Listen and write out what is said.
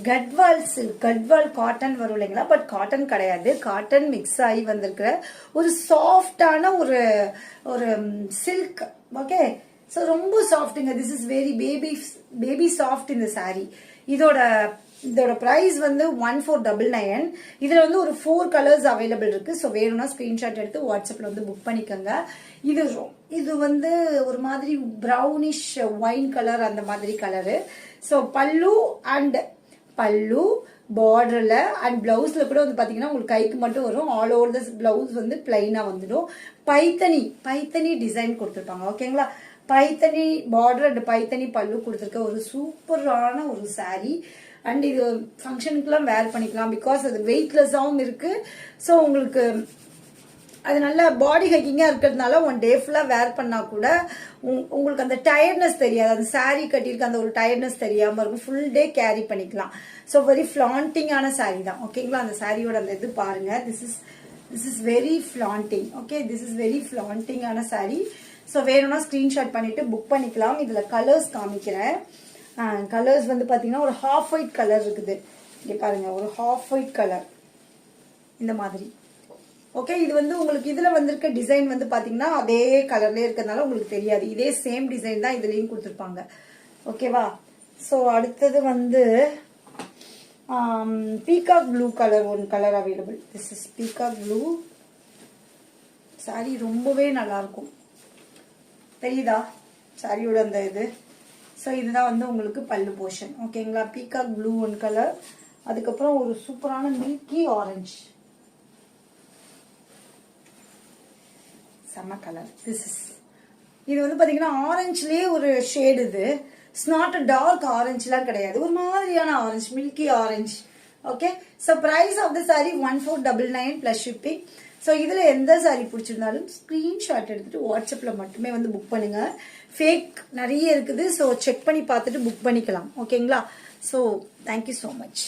Gadwal silk, Gadwal cotton வரும் இல்லைங்களா, but cotton கிடையாது, காட்டன் மிக்ஸ் ஆகி வந்திருக்கிற ஒரு சாஃப்டான ஒரு ஒரு சில்க். ஓகே, ஸோ ரொம்ப சாஃப்ட்டுங்க. This is very baby soft இந்த சாரீ. இதோட ப்ரைஸ் வந்து 1499. இதுல வந்து ஒரு 4 கலர்ஸ் அவைலபிள் இருக்கு. ஸோ வேணும்னா ஸ்கிரீன்ஷாட் எடுத்து வாட்ஸ்அப்ல வந்து புக் பண்ணிக்கோங்க. இது வந்து ஒரு மாதிரி ப்ரௌனிஷ் ஒயின் கலர், அந்த மாதிரி கலரு. ஸோ பல்லு பார்டர்ல அண்ட் பிளவுஸ்ல கூட வந்து பாத்தீங்கன்னா உங்களுக்கு கைக்கு மட்டும் வரும். ஆல் ஓவர் த பிளவுஸ் வந்து பிளைனா வந்துடும். பைத்தனி டிசைன் கொடுத்துருப்பாங்க. ஓகேங்களா, பைத்தனி பார்டர் அண்ட் பைத்தனி பல்லு கொடுத்துருக்க ஒரு சூப்பரான ஒரு சாரீ. அண்ட் இது ஃபங்க்ஷனுக்குலாம் வேர் பண்ணிக்கலாம். பிகாஸ் அது வெயிட்லெஸ்ஸாகவும் இருக்கு. ஸோ உங்களுக்கு அது நல்ல பாடி ஹைக்கிங்காக இருக்கிறதுனால 1 டே ஃபுல்லாக வேர் பண்ணால் கூட உங்களுக்கு அந்த டயர்ட்னஸ் தெரியாது. அந்த சாரீ கட்டியிருக்க அந்த ஒரு டயர்ட்னஸ் தெரியாமல் இருக்கும். ஃபுல் டே கேரி பண்ணிக்கலாம். ஸோ வெரி ஃப்ளாண்டிங்கான சாரீ தான். ஓகேங்களா, அந்த சாரியோட அந்த இது பாருங்க. This is very flaunting. Okay, this is very ஃப்ளாண்டிங்கான சாரீ. ஸோ வேணும்னா ஸ்க்ரீன்ஷாட் பண்ணிட்டு புக் பண்ணிக்கலாம். இதில் கலர்ஸ் காமிக்கிறேன். கலர்ஸ் வந்து பார்த்தீங்கன்னா ஒரு ஹாஃப் ஒயிட் கலர் இருக்குது. இங்கே பாருங்க, ஒரு ஹாஃப் ஒயிட் கலர் இந்த மாதிரி. ஓகே, இது வந்து உங்களுக்கு இதுல வந்திருக்க டிசைன் வந்து பாத்தீங்கன்னா அதே கலர்லயே இருக்கிறதுனால உங்களுக்கு தெரியாது. இதே சேம் டிசைன் தான் இதுலயும் கொடுத்துருப்பாங்க. ஓகேவா, ஸோ அடுத்தது வந்து peacock blue colour, one colour available. This is peacock blue sorry. ரொம்பவே நல்லா இருக்கும், தெரியுதா சாரியோட அந்த இது. ஸோ இதுதான் வந்து உங்களுக்கு பல்லு போர்ஷன். ஓகேங்களா, பீகாக் ப்ளூ ஒன் கலர். அதுக்கப்புறம் ஒரு சூப்பரான மில்கி ஆரஞ்சு, செம்ம கலர். இது வந்து பாத்தீங்கன்னா ஆரஞ்சுலயே ஒரு ஷேடு. இது இட்ஸ் நாட் டார்க் ஆரஞ்சுலாம் கிடையாது, ஒரு மாதிரியான orange, milky orange. Okay, so price of the sari 1499 plus shipping. So இதுல எந்த சாரி பிடிச்சிருந்தாலும் ஸ்கிரீன்ஷாட் எடுத்துட்டு வாட்ஸ்அப்ல மட்டுமே வந்து புக் பண்ணுங்க. ஃபேக் நிறைய இருக்குது, ஸோ செக் பண்ணி பார்த்துட்டு புக் பண்ணிக்கலாம். ஓகேங்களா, ஸோ தேங்க்யூ ஸோ மச்.